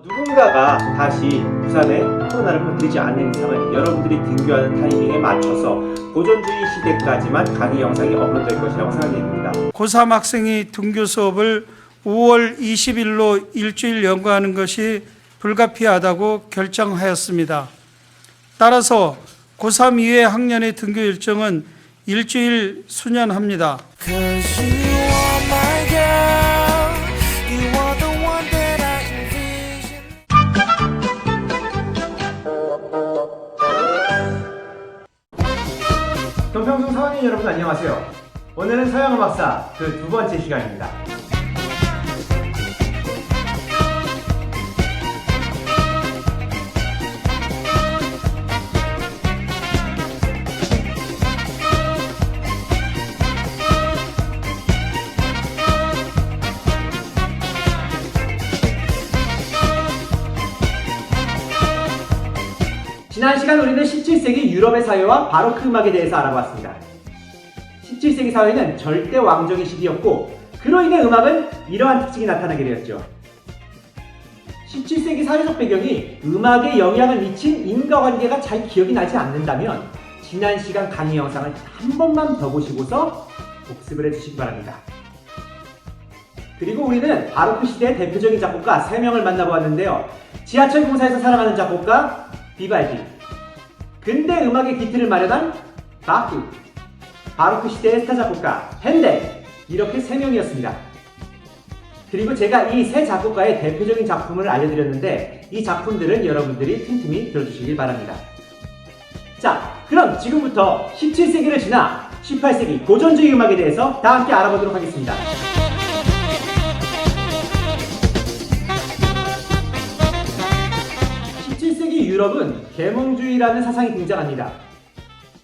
누군가가 다시 부산에 코로나를 퍼뜨리지 않는 이상은 여러분들이 등교하는 타이밍에 맞춰서 고전주의 시대까지만 강의 영상이 업로드될 것이라고 생각이 됩니다. 고3 학생이 등교 수업을 5월 20일로 일주일 연거하는 것이 불가피하다고 결정하였습니다. 따라서 고3 이외 학년의 등교 일정은 일주일 수년합니다. 동평중 사원인 여러분 안녕하세요. 오늘은 서양음악사 그 두 번째 시간입니다. 지난 시간 우리는 17세기 유럽의 사회와 바로크 음악에 대해서 알아봤습니다. 17세기 사회는 절대 왕정의 시기였고 그로 인해 음악은 이러한 특징이 나타나게 되었죠. 17세기 사회적 배경이 음악에 영향을 미친 인과관계가 잘 기억이 나지 않는다면 지난 시간 강의 영상을 한 번만 더 보시고서 복습을 해주시기 바랍니다. 그리고 우리는 바로크 시대의 대표적인 작곡가 3명을 만나보았는데요. 지하철 공사에서 살아가는 작곡가 비발디, 근대 음악의 기틀을 마련한 바흐, 바로크 시대의 스타 작곡가 핸델, 이렇게 3명이었습니다. 그리고 제가 이 세 작곡가의 대표적인 작품을 알려드렸는데 이 작품들은 여러분들이 틈틈이 들어주시길 바랍니다. 자, 그럼 지금부터 17세기를 지나 18세기 고전주의 음악에 대해서 다 함께 알아보도록 하겠습니다. 17세기 유럽은 계몽주의라는 사상이 등장합니다.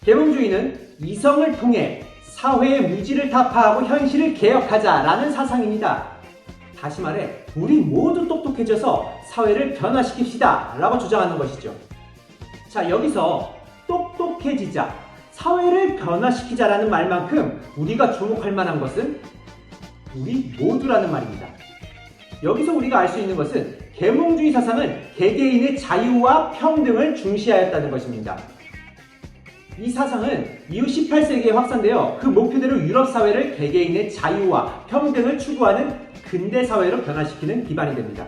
계몽주의는 이성을 통해 사회의 무지를 타파하고 현실을 개혁하자라는 사상입니다. 다시 말해 우리 모두 똑똑해져서 사회를 변화시킵시다 라고 주장하는 것이죠. 자, 여기서 똑똑해지자, 사회를 변화시키자라는 말만큼 우리가 주목할 만한 것은 우리 모두라는 말입니다. 여기서 우리가 알 수 있는 것은 계몽주의 사상은 개개인의 자유와 평등을 중시하였다는 것입니다. 이 사상은 이후 18세기에 확산되어 그 목표대로 유럽 사회를 개개인의 자유와 평등을 추구하는 근대 사회로 변화시키는 기반이 됩니다.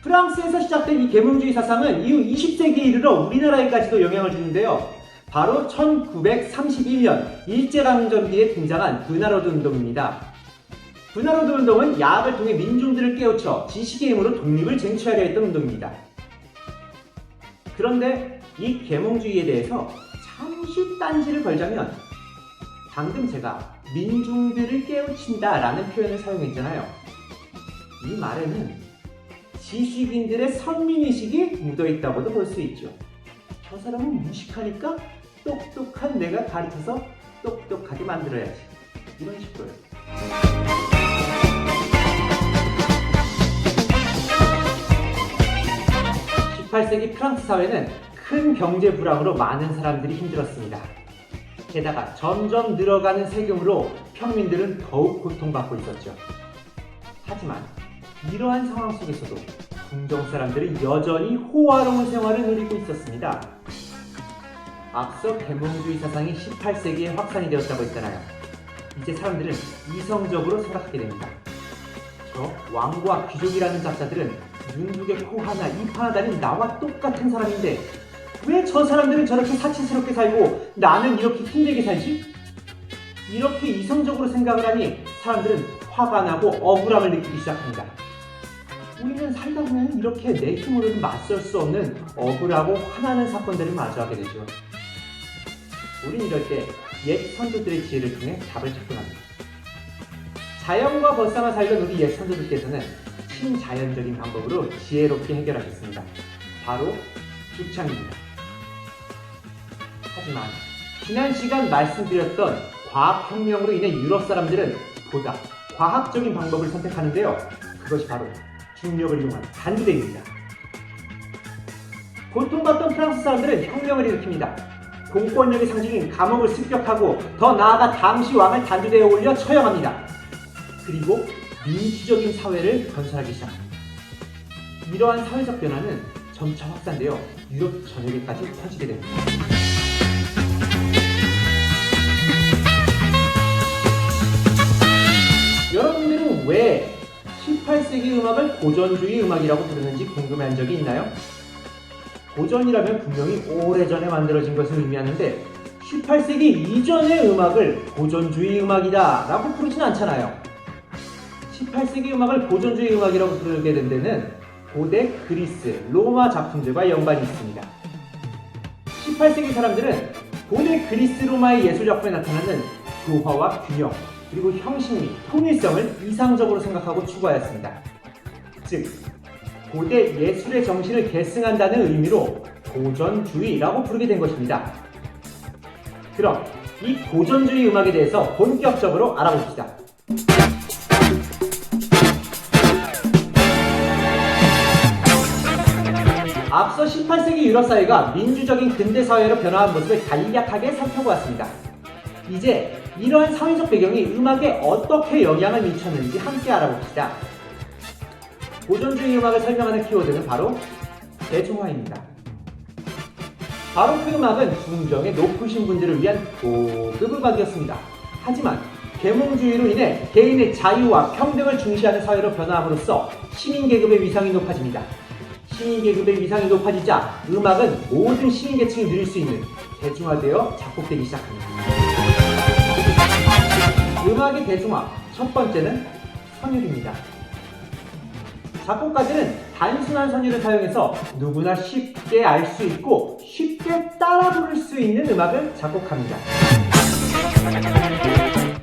프랑스에서 시작된 이 계몽주의 사상은 이후 20세기에 이르러 우리나라에까지도 영향을 주는데요. 바로 1931년 일제강점기에 등장한 브나로드 운동입니다. 브나로드 운동은 야학을 통해 민중들을 깨우쳐 지식의 힘으로 독립을 쟁취하려 했던 운동입니다. 그런데 이 계몽주의에 대해서 잠시 딴지를 걸자면 방금 제가 민중들을 깨우친다 라는 표현을 사용했잖아요. 이 말에는 지식인들의 선민의식이 묻어있다고도 볼 수 있죠. 저 사람은 무식하니까 똑똑한 내가 가르쳐서 똑똑하게 만들어야지, 이런 식으로요. 18세기 프랑스 사회는 큰 경제 불황으로 많은 사람들이 힘들었습니다. 게다가 점점 늘어가는 세금으로 평민들은 더욱 고통받고 있었죠. 하지만 이러한 상황 속에서도 궁정 사람들은 여전히 호화로운 생활을 누리고 있었습니다. 앞서 계몽주의 사상이 18세기에 확산이 되었다고 했잖아요. 이제 사람들은 이성적으로 생각하게 됩니다. 저 왕과 귀족이라는 작자들은 눈 두 개, 코 하나, 입 하나 달린 나와 똑같은 사람인데 왜 저 사람들은 저렇게 사치스럽게 살고 나는 이렇게 힘들게 살지? 이렇게 이성적으로 생각을 하니 사람들은 화가 나고 억울함을 느끼기 시작합니다. 우리는 살다 보면 이렇게 내 힘으로는 맞설 수 없는 억울하고 화나는 사건들을 마주하게 되죠. 우린 이럴 때 옛 선조들의 지혜를 통해 답을 찾곤 합니다. 자연과 벗삼아 살던 우리 옛 선조들께서는 친자연적인 방법으로 지혜롭게 해결하셨습니다. 바로 죽창입니다. 하지만 지난 시간 말씀드렸던 과학혁명으로 인해 유럽 사람들은 보다 과학적인 방법을 선택하는데요. 그것이 바로 중력을 이용한 간주대입니다. 고통받던 프랑스 사람들은 혁명을 일으킵니다. 공권력의 상징인 감옥을 습격하고 더 나아가 당시 왕을 단두대에 올려 처형합니다. 그리고 민주적인 사회를 건설하기 시작합니다. 이러한 사회적 변화는 점차 확산되어 유럽 전역에까지 퍼지게 됩니다. 여러분들은 왜 18세기 음악을 고전주의 음악이라고 부르는지 궁금해한 적이 있나요? 고전이라면 분명히 오래전에 만들어진 것을 의미하는데 18세기 이전의 음악을 고전주의 음악이다 라고 부르진 않잖아요. 18세기 음악을 고전주의 음악이라고 부르게 된 데는 고대 그리스, 로마 작품들과 연관이 있습니다. 18세기 사람들은 고대 그리스, 로마의 예술작품에 나타나는 조화와 균형, 그리고 형식 및 통일성을 이상적으로 생각하고 추구하였습니다. 즉, 고대 예술의 정신을 계승한다는 의미로 고전주의라고 부르게 된 것입니다. 그럼 이 고전주의 음악에 대해서 본격적으로 알아봅시다. 앞서 18세기 유럽 사회가 민주적인 근대 사회로 변화한 모습을 간략하게 살펴보았습니다. 이제 이러한 사회적 배경이 음악에 어떻게 영향을 미쳤는지 함께 알아봅시다. 고전주의 음악을 설명하는 키워드는 바로 대중화입니다. 바로크 음악은 중정의 높으신 분들을 위한 고급 음악이었습니다. 하지만 계몽주의로 인해 개인의 자유와 평등을 중시하는 사회로 변화함으로써 시민계급의 위상이 높아집니다. 시민계급의 위상이 높아지자 음악은 모든 시민계층이 누릴 수 있는 대중화되어 작곡되기 시작합니다. 음악의 대중화, 첫 번째는 선율입니다. 작곡가들은 단순한 선율을 사용해서 누구나 쉽게 알 수 있고 쉽게 따라 부를 수 있는 음악을 작곡합니다.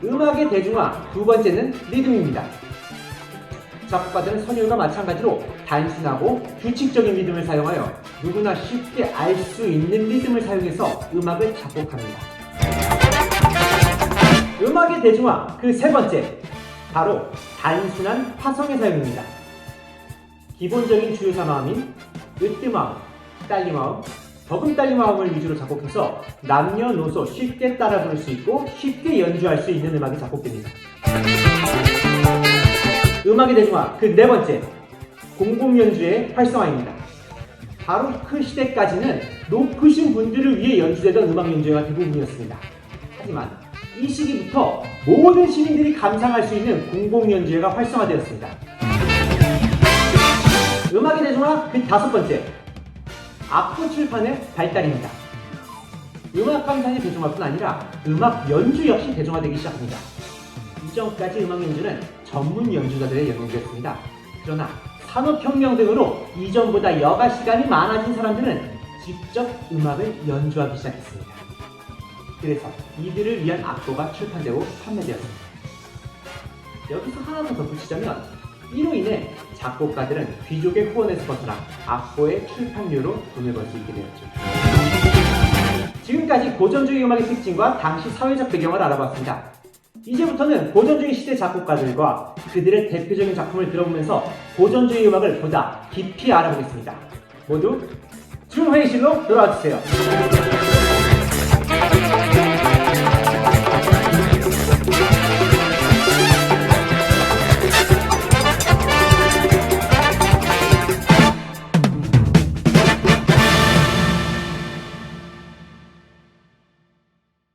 음악의 대중화, 두 번째는 리듬입니다. 작곡가들은 선율과 마찬가지로 단순하고 규칙적인 리듬을 사용하여 누구나 쉽게 알 수 있는 리듬을 사용해서 음악을 작곡합니다. 음악의 대중화, 그 세 번째, 바로 단순한 화성의 사용입니다. 기본적인 주요사 마음인 으뜸마음, 딸리마음, 버금딸리마음을 위주로 작곡해서 남녀노소 쉽게 따라 부를 수 있고 쉽게 연주할 수 있는 음악이 작곡됩니다. 음악의 대중화, 그 네 번째, 공공연주의 활성화입니다. 바로크 시대까지는 높으신 분들을 위해 연주되던 음악 연주회가 대부분이었습니다. 하지만 이 시기부터 모든 시민들이 감상할 수 있는 공공연주회가 활성화되었습니다. 음악의 대중화, 그 다섯 번째, 악보 출판의 발달입니다. 음악 감상의 대중화뿐 아니라 음악 연주 역시 대중화되기 시작합니다. 이전까지 음악 연주는 전문 연주자들의 영역이었습니다. 그러나 산업혁명 등으로 이전보다 여가 시간이 많아진 사람들은 직접 음악을 연주하기 시작했습니다. 그래서 이들을 위한 악보가 출판되고 판매되었습니다. 여기서 하나 더 덧붙이자면 이로 인해 작곡가들은 귀족의 후원에서 벗어나 악보의 출판료로 돈을 벌 수 있게 되었죠. 지금까지 고전주의 음악의 특징과 당시 사회적 배경을 알아봤습니다. 이제부터는 고전주의 시대 작곡가들과 그들의 대표적인 작품을 들어보면서 고전주의 음악을 보다 깊이 알아보겠습니다. 모두 줌 회의실로 돌아와주세요.